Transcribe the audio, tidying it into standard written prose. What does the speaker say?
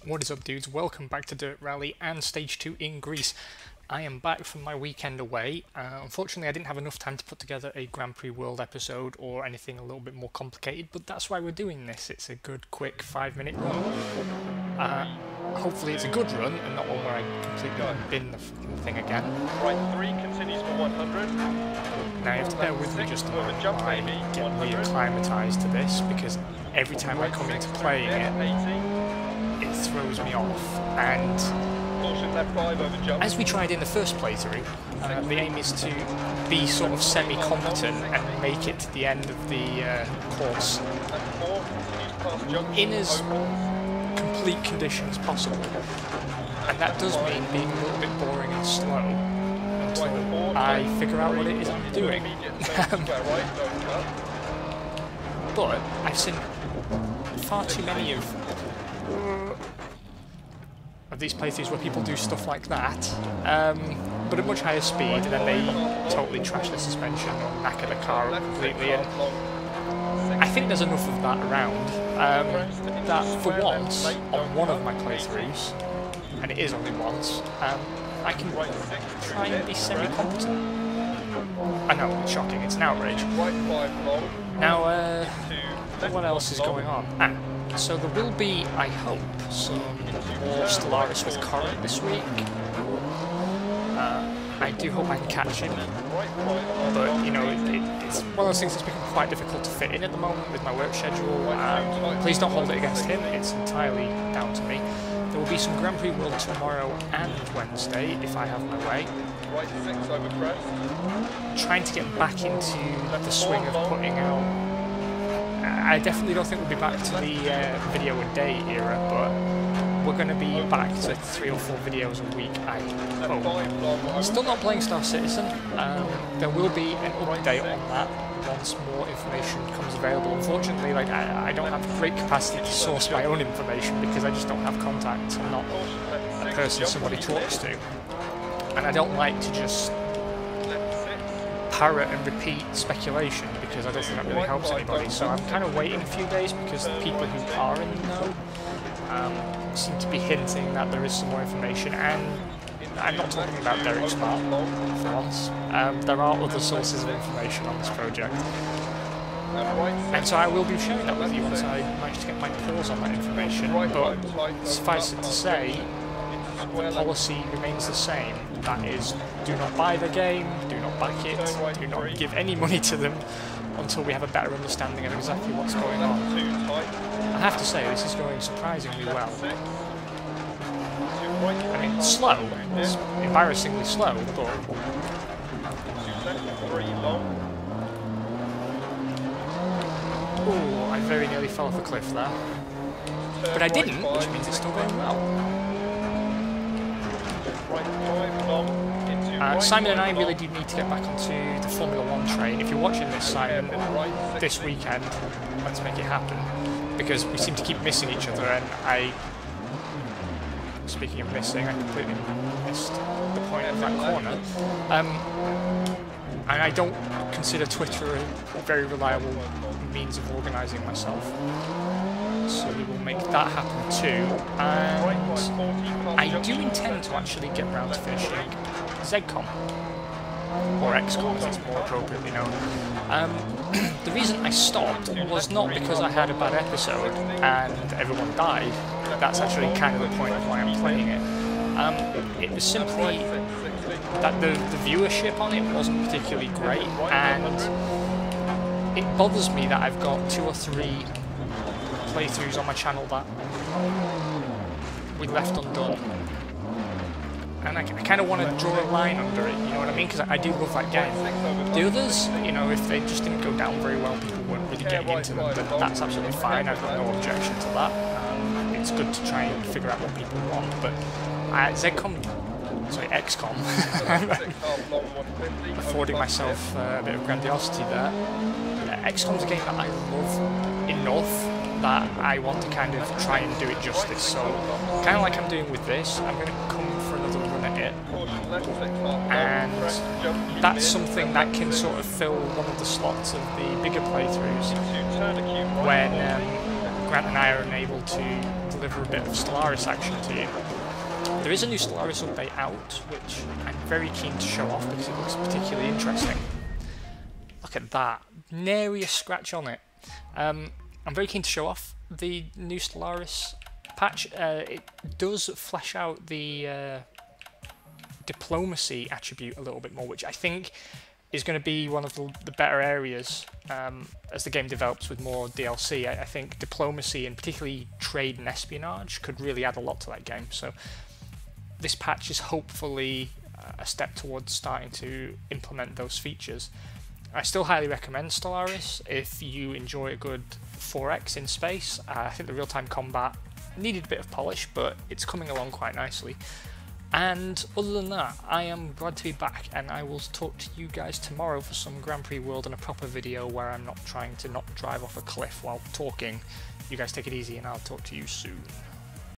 What is up, dudes? Welcome back to Dirt Rally and Stage 2 in Greece. I am back from my weekend away. Unfortunately, I didn't have enough time to put together a Grand Prix World episode or anything a little bit more complicated, but that's why we're doing this. It's a good, quick 5-minute run. Hopefully it's a good run and not one where I completely bin the thing again. Right 3 continues for 100. Now you have to bear with me just a moment while I get reacclimatised to this, because every time I come into playing it throws me off. And as we tried in the first playthrough, the aim is to be sort of semi-competent and make it to the end of the course in as complete conditions possible. And that does mean being a little bit boring and slow until I figure out what it is I'm doing. But I've seen far too many of these playthroughs where people do stuff like that, but at much higher speed, and then they totally trash the suspension or knacker the car up completely. And I think there's enough of that around that for once, on one of my playthroughs, and it is only once, I can try and be semi-competent. I know, it's shocking, it's an outrage. Now, what else is going on? So there will be, I hope, some more Stellaris with Corrin this week. I do hope I can catch him, but you know, it's one of those things that's become quite difficult to fit in at the moment with my work schedule. Please don't hold it against him, it's entirely down to me. There will be some Grand Prix World tomorrow and Wednesday, if I have my way. Trying to get back into the swing of putting out. I definitely don't think we'll be back to the video a day era, but we're going to be back to 3 or 4 videos a week, I hope. Still not playing Star Citizen. There will be an update on that once more information becomes available. Unfortunately, like I don't have great capacity to source my own information because I just don't have contacts. I'm not a person somebody talks to, and I don't like to just parrot and repeat speculation because I don't think that really helps anybody. So I'm kind of waiting a few days because the people who are in the know seem to be hinting that there is some more information, and I'm not talking about Derek Smart for once. There are other sources of information on this project, and so I will be sharing that with you once I manage to get my paws on that information. But suffice it to say, the policy remains the same. That is, do not buy the game, do not back it, do not give any money to them until we have a better understanding of exactly what's going on. I have to say, this is going surprisingly well. I mean, slow, it's embarrassingly slow, but ooh, I very nearly fell off a cliff there. But I didn't, which means it's still going well. Simon and I really do need to get back onto the Formula 1 train. If you're watching this, Simon, this weekend, let's make it happen. Because we seem to keep missing each other, and speaking of missing, I completely missed the point of that corner. And I don't consider Twitter a very reliable means of organising myself. So we will make that happen too. And I do intend to actually get round to finishing ZCOM, or XCOM as it's more appropriately known. The reason I stopped was not because I had a bad episode and everyone died. That's actually kind of the point of why I'm playing it. It was simply that the viewership on it wasn't particularly great, and it bothers me that I've got 2 or 3 playthroughs on my channel that we left undone. And I kind of want to draw a line under it, you know what I mean? Because I do love that game. The others, you know, if they just didn't go down very well, people weren't really getting into them, then that's absolutely fine. I've got no objection to that. It's good to try and figure out what people want, but XCOM, affording myself a bit of grandiosity there. XCOM's a game that I love enough that I want to kind of try and do it justice. So, kind of like I'm doing with this, I'm going to come for another run at it, and that's something that can sort of fill one of the slots of the bigger playthroughs when Grant and I are unable to deliver a bit of Stellaris action to you. There is a new Stellaris update out, which I'm very keen to show off because it looks particularly interesting. Look at that, nary a scratch on it. I'm very keen to show off the new Stellaris patch. It does flesh out the diplomacy attribute a little bit more, which I think is going to be one of the better areas as the game develops with more DLC. I think diplomacy and particularly trade and espionage could really add a lot to that game. So this patch is hopefully a step towards starting to implement those features. I still highly recommend Stellaris if you enjoy a good 4x in space. I think the real-time combat needed a bit of polish, but it's coming along quite nicely. And other than that, I am glad to be back, and I will talk to you guys tomorrow for some Grand Prix World and a proper video where I'm not trying to not drive off a cliff while talking. You guys take it easy, and I'll talk to you soon.